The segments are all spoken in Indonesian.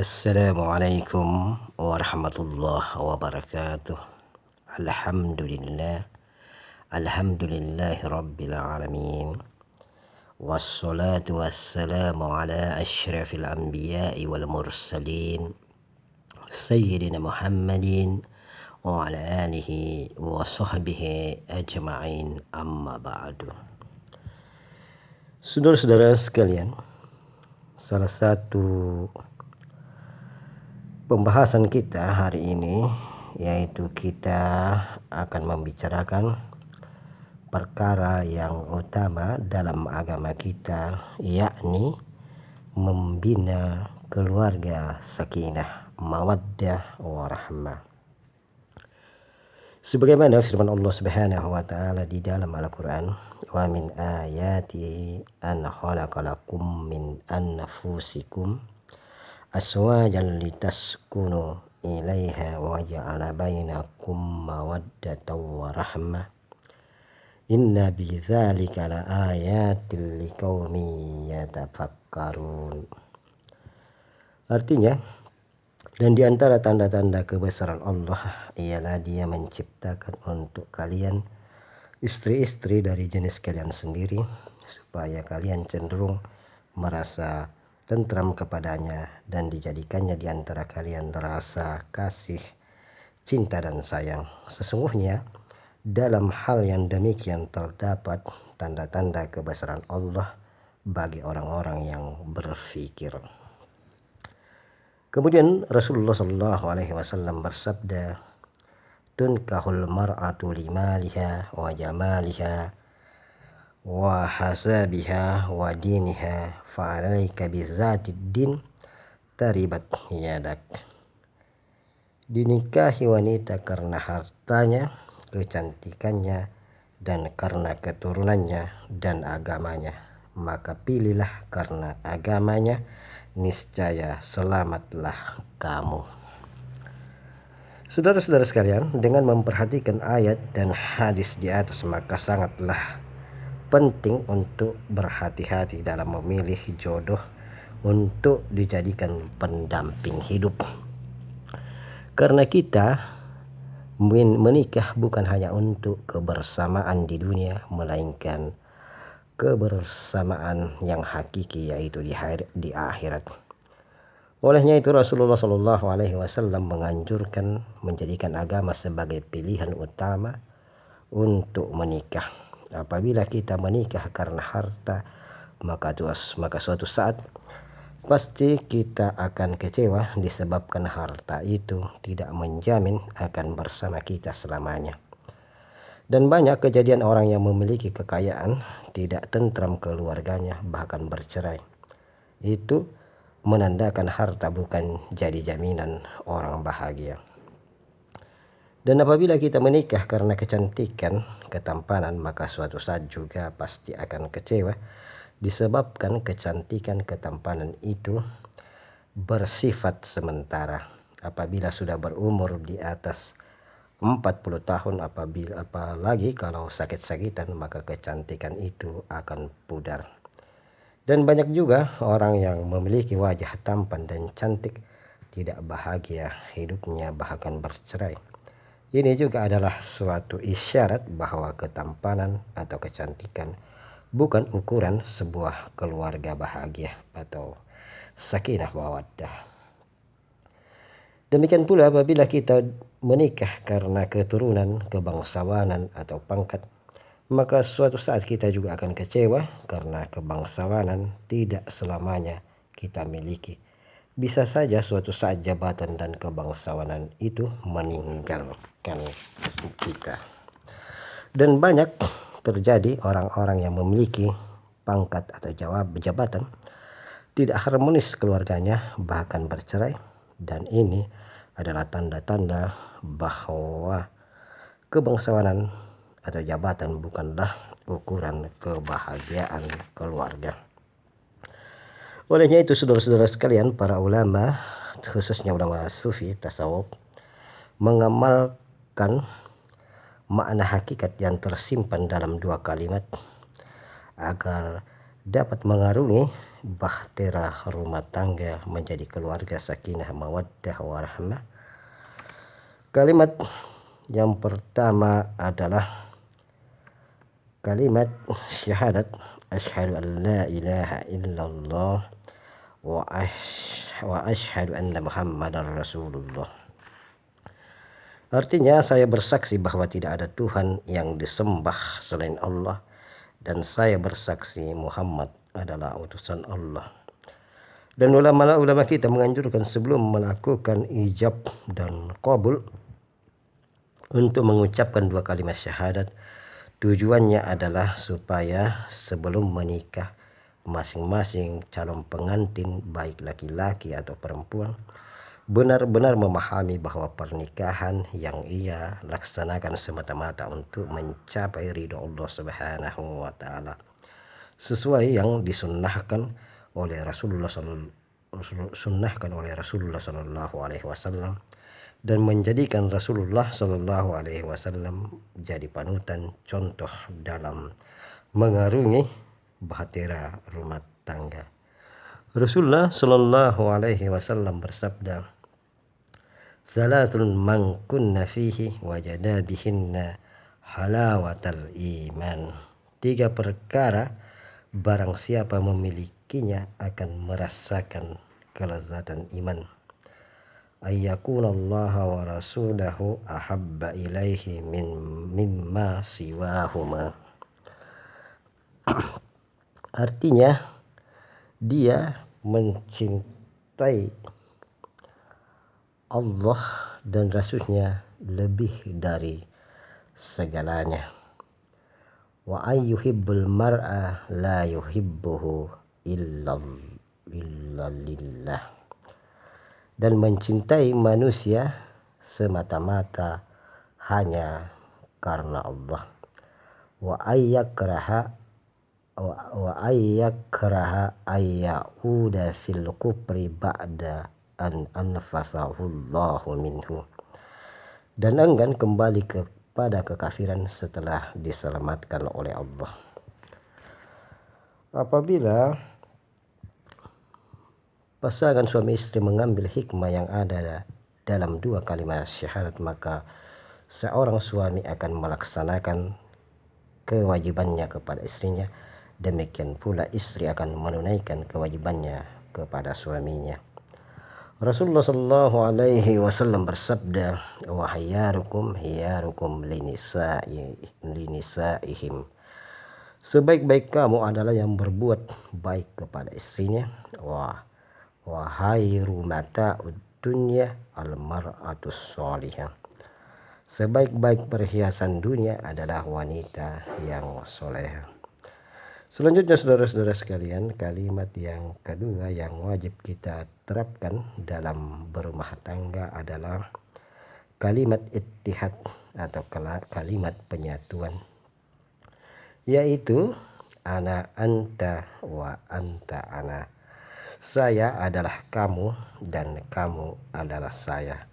Assalamualaikum warahmatullahi wabarakatuh. Alhamdulillah. Alhamdulillahi rabbil alamin. Wassalatu wassalamu ala asyrafil anbiya'i wal mursalin Sayyidina Muhammadin wa ala alihi wa sahbihi ajma'in, amma ba'du. Saudara-saudara sekalian, salah satu pembahasan kita hari ini yaitu kita akan membicarakan perkara yang utama dalam agama kita, yakni membina keluarga sakinah, mawaddah, warahmah. Sebagaimana firman Allah Subhanahu wa taala di dalam Al-Qur'an, "Wa min ayatihi an khalaqalakum min anfusikum aswajan litaskunu ilaiha wa ja'ala bainakum mawaddatan wa rahmah. Inna bidzalika laayatil liqaumin yatafakkarun." Artinya, dan di antara tanda-tanda kebesaran Allah ialah Dia menciptakan untuk kalian istri-istri dari jenis kalian sendiri, supaya kalian cenderung merasa tentram kepadanya dan dijadikannya di antara kalian rasa kasih, cinta dan sayang. Sesungguhnya dalam hal yang demikian terdapat tanda-tanda kebesaran Allah bagi orang-orang yang berfikir. Kemudian Rasulullah SAW bersabda, "Tunkahul mar'atu limaliha wa jamaliha wa hasabiha wa diniha fa'alaika bizatid din taribat yadak." Dinikahi wanita karena hartanya, kecantikannya, dan karena keturunannya dan agamanya, maka pilihlah karena agamanya, niscaya selamatlah kamu. Saudara-saudara sekalian, dengan memperhatikan ayat dan hadis di atas, maka sangatlah penting untuk berhati-hati dalam memilih jodoh untuk dijadikan pendamping hidup. Karena kita menikah bukan hanya untuk kebersamaan di dunia, melainkan kebersamaan yang hakiki, yaitu di akhirat. Olehnya itu Rasulullah SAW menganjurkan menjadikan agama sebagai pilihan utama untuk menikah. Apabila kita menikah karena harta, maka suatu saat pasti kita akan kecewa disebabkan harta itu tidak menjamin akan bersama kita selamanya. Dan banyak kejadian orang yang memiliki kekayaan tidak tentram keluarganya, bahkan bercerai. Itu menandakan harta bukan jadi jaminan orang bahagia. Dan apabila kita menikah karena kecantikan, ketampanan, maka suatu saat juga pasti akan kecewa disebabkan kecantikan, ketampanan itu bersifat sementara. Apabila sudah berumur di atas 40 tahun, apalagi kalau sakit-sakitan, maka kecantikan itu akan pudar. Dan banyak juga orang yang memiliki wajah tampan dan cantik tidak bahagia hidupnya, bahkan bercerai. Ini juga adalah suatu isyarat bahwa ketampanan atau kecantikan bukan ukuran sebuah keluarga bahagia atau sakinah mawaddah. Demikian pula apabila kita menikah karena keturunan, kebangsawanan atau pangkat, maka suatu saat kita juga akan kecewa karena kebangsawanan tidak selamanya kita miliki. Bisa saja suatu saat jabatan dan kebangsawanan itu meninggalkan kita. Dan banyak terjadi orang-orang yang memiliki pangkat atau jabatan tidak harmonis keluarganya, bahkan bercerai. Dan ini adalah tanda-tanda bahwa kebangsawanan atau jabatan bukanlah ukuran kebahagiaan keluarga. Olehnya itu saudara-saudara sekalian, para ulama, khususnya ulama sufi tasawuf, mengamalkan makna hakikat yang tersimpan dalam dua kalimat agar dapat mengarungi bahtera rumah tangga menjadi keluarga sakinah mawaddah warahmah. Kalimat yang pertama adalah kalimat syahadat asyhadu an la ilaha illallah wa asyhadu anna muhammadar rasulullah. Artinya saya bersaksi bahwa tidak ada Tuhan yang disembah selain Allah, dan saya bersaksi Muhammad adalah utusan Allah. Dan ulama kita menganjurkan sebelum melakukan ijab dan qabul untuk mengucapkan dua kalimat syahadat. Tujuannya adalah supaya sebelum menikah masing-masing calon pengantin baik laki-laki atau perempuan benar-benar memahami bahwa pernikahan yang ia laksanakan semata-mata untuk mencapai ridho Allah Subhanahu wa taala, sesuai yang disunnahkan oleh Rasulullah sallallahu alaihi wasallam, dan menjadikan Rasulullah sallallahu alaihi wasallam jadi panutan contoh dalam mengarungi bahtera rumah tangga. Rasulullah sallallahu alaihi wasallam bersabda, "Salatun man kunna fihi wajada bihinna halawatal iman." 3 perkara barang siapa memilikinya akan merasakan kelezatan iman. Ayyakunallaha wa rasulahu ahabba ilaihi mimma siwahuma. Artinya dia mencintai Allah dan Rasulnya lebih dari segalanya. Wa ayyuhibbul mar'a la yuhibbuhu illa lillah. Dan mencintai manusia semata-mata hanya karena Allah. Wa ayyakraha ayyauda fil kufri ba'da an anfasahullahu minhu. Dan enggan kembali kepada kekafiran setelah diselamatkan oleh Allah. Apabila pasangan suami istri mengambil hikmah yang ada dalam dua kalimat syahadat, maka seorang suami akan melaksanakan kewajibannya kepada istrinya, demikian pula istri akan menunaikan kewajibannya kepada suaminya. Rasulullah sallallahu alaihi wasallam bersabda, "Wa khairukum linisaihim." Sebaik-baik kamu adalah yang berbuat baik kepada istrinya. Wa khairu mata'ud dunya al-mar'atus shalihah. Sebaik-baik perhiasan dunia adalah wanita yang soleh. Selanjutnya saudara-saudara sekalian, kalimat yang kedua yang wajib kita terapkan dalam berumah tangga adalah kalimat ittihad atau kalimat penyatuan, yaitu ana anta wa anta ana. Saya adalah kamu dan kamu adalah saya.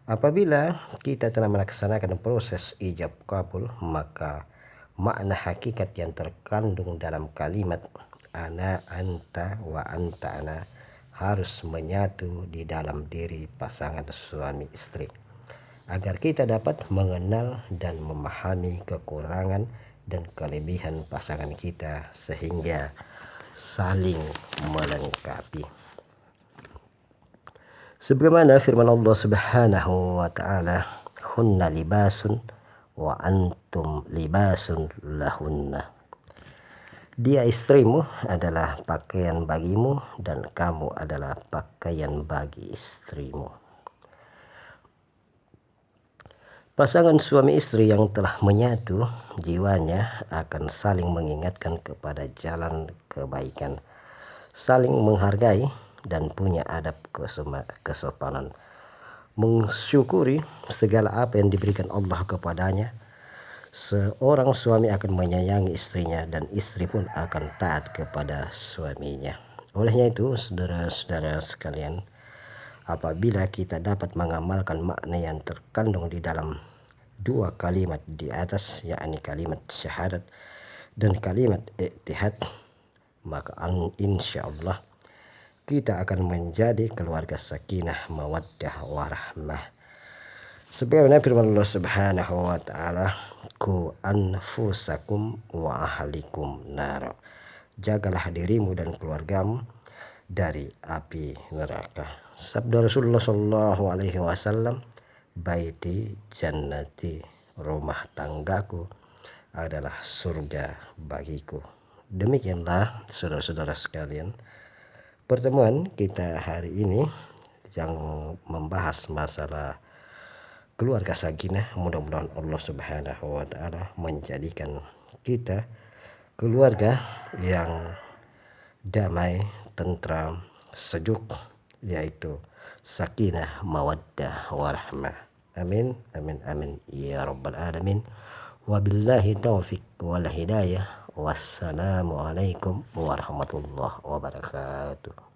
Apabila kita telah melaksanakan proses ijab kabul, maka makna hakikat yang terkandung dalam kalimat ana anta wa anta ana harus menyatu di dalam diri pasangan suami istri, agar kita dapat mengenal dan memahami kekurangan dan kelebihan pasangan kita sehingga saling melengkapi. Sebagaimana firman Allah Subhanahu wa taala, "Hunna libasun wa antum libasun lahunna." Dia istrimu adalah pakaian bagimu dan kamu adalah pakaian bagi istrimu. Pasangan suami istri yang telah menyatu jiwanya akan saling mengingatkan kepada jalan kebaikan, saling menghargai dan punya adab kesopanan, mensyukuri segala apa yang diberikan Allah kepadanya. Seorang suami akan menyayangi istrinya dan istri pun akan taat kepada suaminya. Olehnya itu, saudara-saudara sekalian, apabila kita dapat mengamalkan makna yang terkandung di dalam dua kalimat di atas, yakni kalimat syahadat dan kalimat ittihad, maka insya Allah kita akan menjadi keluarga sakinah, mawaddah, warahmah. Sebagaimana firman Allah Subhanahu wa taala, "Ku anfusakum wa ahlikum nar." Jagalah dirimu dan keluargamu dari api neraka. Sabda Rasulullah sallallahu alaihi wasallam, "Baiti jannati," rumah tanggaku adalah surga bagiku. Demikianlah saudara-saudara sekalian, pertemuan kita hari ini yang membahas masalah keluarga sakinah. Mudah-mudahan Allah Subhanahu wa taala menjadikan kita keluarga yang damai, tentram, sejuk, yaitu sakinah, mawaddah, warahmah. Amin, amin, amin ya rabbal alamin. Wabillahi taufiq wal hidayah. Wassalamualaikum warahmatullahi wabarakatuh.